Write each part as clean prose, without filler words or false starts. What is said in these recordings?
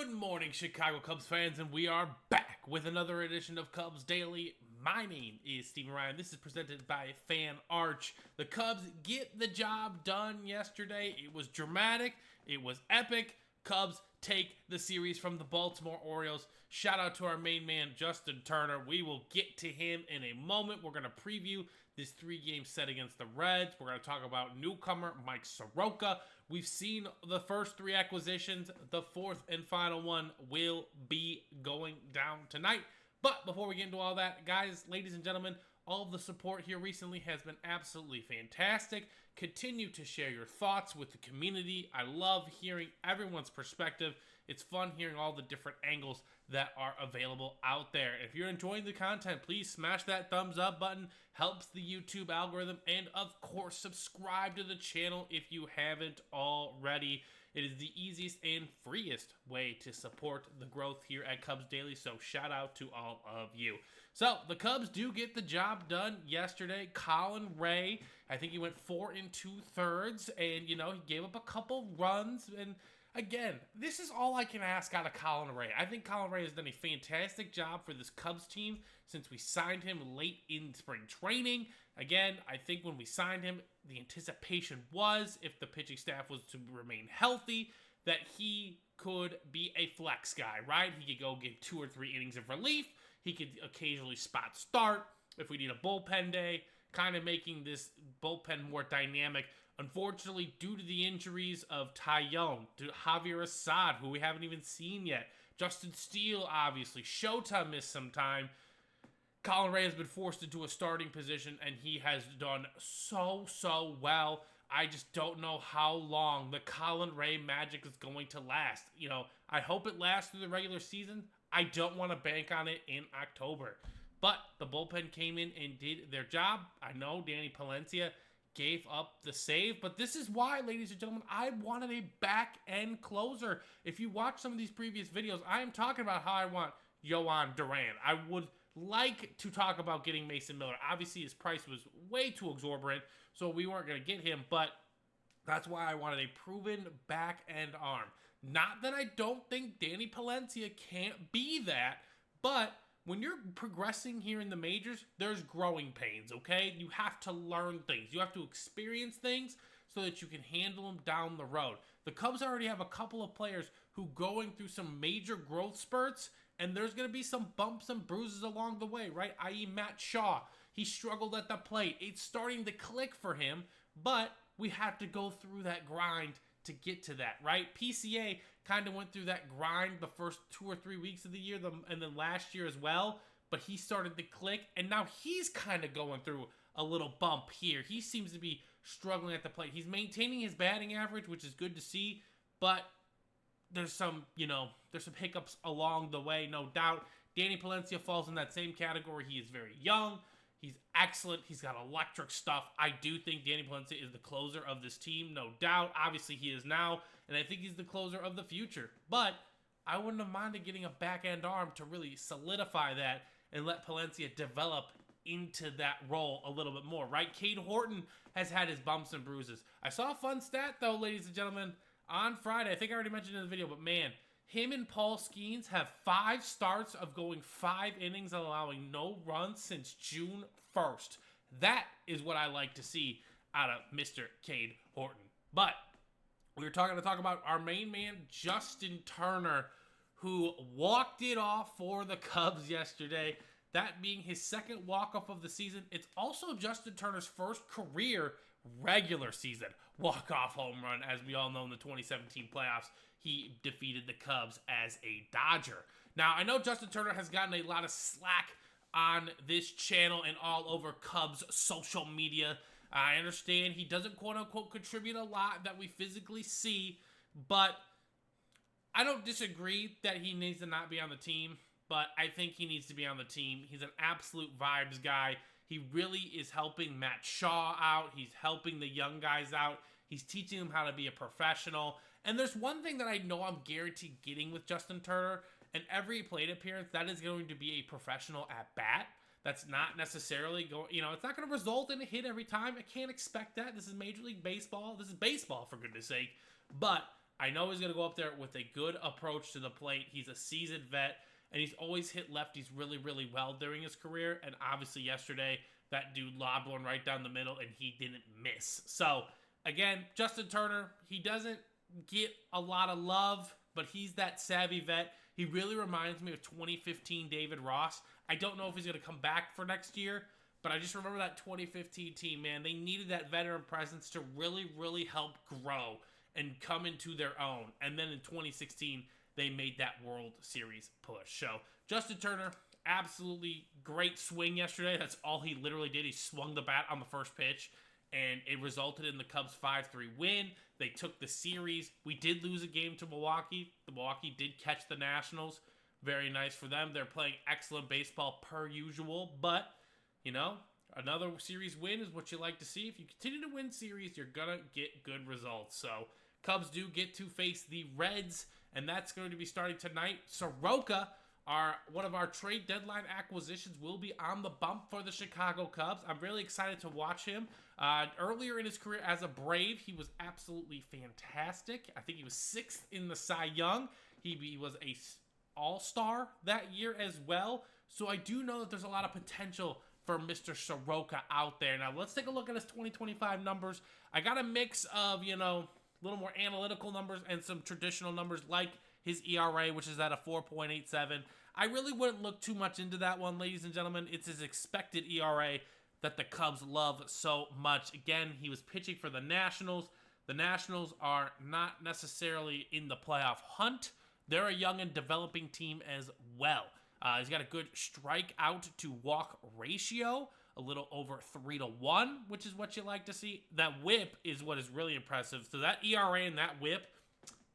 Good morning, Chicago Cubs fans, and we are back with another edition of Cubs Daily. My name is Steven Ryan. This is presented by Fan Arch. The Cubs get the job done yesterday. It was dramatic. It was epic. Cubs take the series from the Baltimore Orioles. Shout out to our main man, Justin Turner. We will get to him in a moment. We're going to preview this 3-game set against the Reds. We're going to talk about newcomer Mike Soroka. We've seen the first 3 acquisitions. The 4th and final one will be going down tonight. But before we get into all that, guys, ladies and gentlemen, all of the support here recently has been absolutely fantastic. Continue to share your thoughts with the community. I love hearing everyone's perspective. It's fun hearing all the different angles that are available out there. If you're enjoying the content, please smash that thumbs up button. Helps the YouTube algorithm. And of course, subscribe to the channel if you haven't already. It is the easiest and freest way to support the growth here at Cubs Daily, so shout out to all of you. So, the Cubs do get the job done yesterday. Colin Ray, I think he went 4 2/3, and, he gave up a couple runs, and again, this is all I can ask out of Colin Ray. I think Colin Ray has done a fantastic job for this Cubs team since we signed him late in spring training. Again, I think when we signed him, the anticipation was, if the pitching staff was to remain healthy, that he could be a flex guy, right? He could go give 2 or 3 innings of relief. He could occasionally spot start if we need a bullpen day, kind of making this bullpen more dynamic. Unfortunately, due to the injuries of Tyone, to Javier Assad, who we haven't even seen yet, Justin Steele, obviously, Shota missed some time, Colin Ray has been forced into a starting position, and he has done so well. I just don't know how long the Colin Ray magic is going to last. I hope it lasts through the regular season. I don't want to bank on it in October. But the bullpen came in and did their job. I know Danny Palencia gave up the save, but this is why, ladies and gentlemen, I wanted a back-end closer. If you watch some of these previous videos, I am talking about how I want Yohan Duran. I would like to talk about getting Mason Miller. Obviously, his price was way too exorbitant, so we weren't going to get him, but that's why I wanted a proven back-end arm. Not that I don't think Danny Palencia can't be that, but when you're progressing here in the majors, there's growing pains, okay? You have to learn things. You have to experience things so that you can handle them down the road. The Cubs already have a couple of players who going through some major growth spurts, and there's going to be some bumps and bruises along the way, right? I.e. Matt Shaw. He struggled at the plate. It's starting to click for him, but we have to go through that grind to get to that, right? PCA kind of went through that grind the first 2 or 3 weeks of the year, and then last year as well, but he started to click, and now he's kind of going through a little bump here. He seems to be struggling at the plate. He's maintaining his batting average, which is good to see, but there's some hiccups along the way, no doubt. Danny Palencia falls in that same category. He is very young. He's excellent. He's got electric stuff. I do think Danny Palencia is the closer of this team, no doubt. Obviously, he is now, and I think he's the closer of the future. But I wouldn't have minded getting a back-end arm to really solidify that and let Palencia develop into that role a little bit more, right? Cade Horton has had his bumps and bruises. I saw a fun stat, though, ladies and gentlemen, on Friday. I think I already mentioned it in the video, but man, him and Paul Skeens have 5 starts of going 5 innings and allowing no runs since June 1st. That is what I like to see out of Mr. Cade Horton. But we were going to talk about our main man, Justin Turner, who walked it off for the Cubs yesterday. That being his 2nd walk-off of the season. It's also Justin Turner's first career regular season walk-off home run. As we all know, in the 2017 playoffs, he defeated the Cubs as a Dodger. Now, I know Justin Turner has gotten a lot of slack on this channel and all over Cubs social media. I understand he doesn't quote-unquote contribute a lot that we physically see, but I don't disagree that he needs to not be on the team, but I think he needs to be on the team. He's an absolute vibes guy. He really is helping Matt Shaw out. He's helping the young guys out. He's teaching them how to be a professional. And there's one thing that I know I'm guaranteed getting with Justin Turner, and every plate appearance, that is going to be a professional at bat. That's not necessarily going, it's not going to result in a hit every time. I can't expect that. This is Major League Baseball. This is baseball, for goodness sake. But I know he's going to go up there with a good approach to the plate. He's a seasoned vet, and he's always hit lefties really, really well during his career. And obviously yesterday, that dude lobbed one right down the middle, and he didn't miss. So, again, Justin Turner, he doesn't get a lot of love, but he's that savvy vet. He really reminds me of 2015 David Ross. I don't know if he's going to come back for next year, but I just remember that 2015 team, man. They needed that veteran presence to really, really help grow and come into their own. And then in 2016, they made that World Series push. So, Justin Turner, absolutely great swing yesterday. That's all he literally did. He swung the bat on the first pitch, and it resulted in the Cubs' 5-3 win. They took the series. We did lose a game to Milwaukee. The Milwaukee did catch the Nationals. Very nice for them. They're playing excellent baseball per usual, but, you know, another series win is what you like to see. If you continue to win series, you're going to get good results. So, Cubs do get to face the Reds, and that's going to be starting tonight. Soroka, one of our trade deadline acquisitions, will be on the bump for the Chicago Cubs. I'm really excited to watch him. Earlier in his career as a Brave, he was absolutely fantastic. I think he was 6th in the Cy Young. He was a all-star that year as well. So I do know that there's a lot of potential for Mr. Soroka out there. Now, let's take a look at his 2025 numbers. I got a mix of, a little more analytical numbers and some traditional numbers like his ERA, which is at a 4.87. I really wouldn't look too much into that one, ladies and gentlemen. It's his expected ERA that the Cubs love so much. Again, he was pitching for the Nationals. The Nationals are not necessarily in the playoff hunt. They're a young and developing team as well. He's got a good strikeout to walk ratio, a little over 3-1, which is what you like to see. That whip is what is really impressive. So that ERA and that whip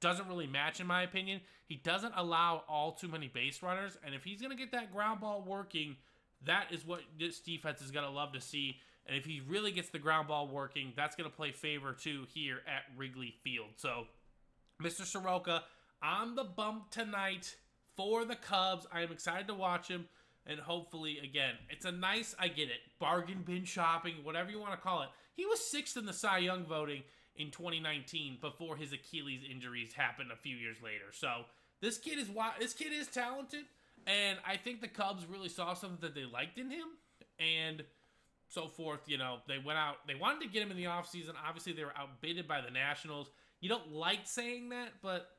doesn't really match, in my opinion. He doesn't allow all too many base runners, and if he's going to get that ground ball working, that is what this defense is going to love to see. And if he really gets the ground ball working, that's going to play favor too here at Wrigley Field. So, Mr. Soroka on the bump tonight for the Cubs. I am excited to watch him, and hopefully, again, it's a nice, I get it, bargain bin shopping, whatever you want to call it. He was 6th in the Cy Young voting in 2019 before his Achilles injuries happened a few years later. So this kid is talented, and I think the Cubs really saw something that they liked in him, and so forth. They wanted to get him in the offseason. Obviously, they were outbidded by the Nationals. You don't like saying that, but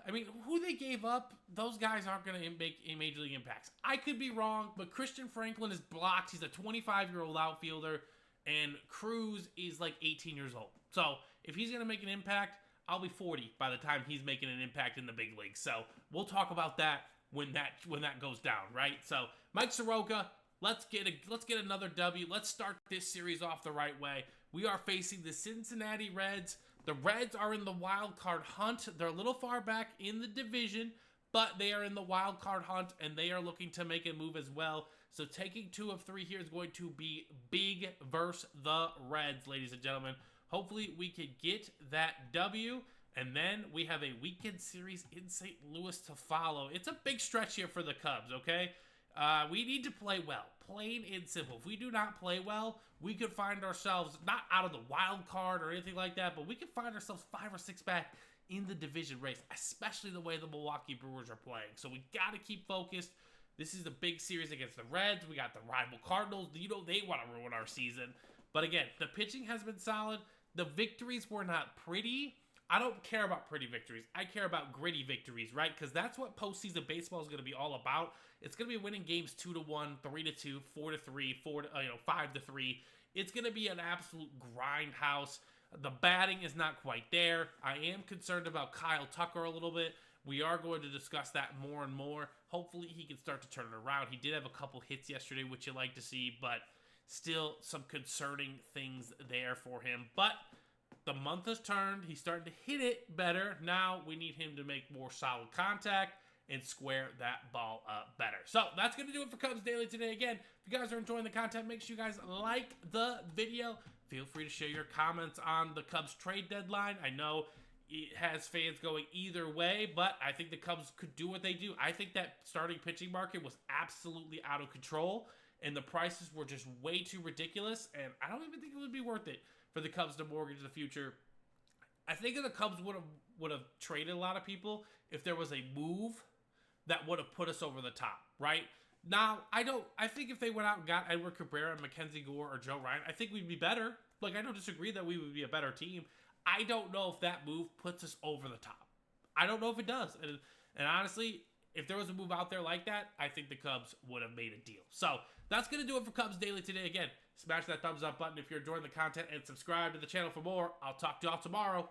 I mean, who they gave up, those guys aren't going to make major league impacts. I could be wrong, but Christian Franklin is blocked. He's a 25-year-old outfielder, and Cruz is like 18 years old. So if he's going to make an impact, I'll be 40 by the time he's making an impact in the big leagues. So we'll talk about that when that goes down, right? So Mike Soroka, let's get another W. Let's start this series off the right way. We are facing the Cincinnati Reds. The Reds are in the wild card hunt. They're a little far back in the division, but they are in the wild card hunt, and they are looking to make a move as well. So taking 2 of 3 here is going to be big versus the Reds, ladies and gentlemen. Hopefully we can get that W, and then we have a weekend series in St. Louis to follow. It's a big stretch here for the Cubs, okay? We need to play well, plain and simple. If we do not play well, we could find ourselves not out of the wild card or anything like that, but we could find ourselves 5 or 6 back in the division race, especially the way the Milwaukee Brewers are playing. So we got to keep focused. This is a big series against the Reds. We got the rival Cardinals. They want to ruin our season. But again, the pitching has been solid. The victories were not pretty. I don't care about pretty victories. I care about gritty victories, right? Because that's what postseason baseball is going to be all about. It's going to be winning games 2-1, 3-2, 4-3, 5-3. It's going to be an absolute grindhouse. The batting is not quite there. I am concerned about Kyle Tucker a little bit. We are going to discuss that more and more. Hopefully he can start to turn it around. He did have a couple hits yesterday, which you like to see, but still some concerning things there for him. But the month has turned. He's starting to hit it better. Now we need him to make more solid contact and square that ball up better. So that's going to do it for Cubs Daily today. Again, if you guys are enjoying the content, make sure you guys like the video. Feel free to share your comments on the Cubs trade deadline. I know it has fans going either way, but I think the Cubs could do what they do. I think that starting pitching market was absolutely out of control, and the prices were just way too ridiculous, and I don't even think it would be worth it for the Cubs to mortgage the future I think the Cubs would have traded a lot of people if there was a move that would have put us over the top, right? Now, I think if they went out and got Edward Cabrera, Mackenzie Gore, or Joe Ryan, I think we'd be better. Like, I don't disagree that we would be a better team. I don't know if that move puts us over the top. I don't know if it does. And honestly, if there was a move out there like that, I think the Cubs would have made a deal. So, that's going to do it for Cubs Daily today. Again, smash that thumbs up button if you're enjoying the content and subscribe to the channel for more. I'll talk to y'all tomorrow.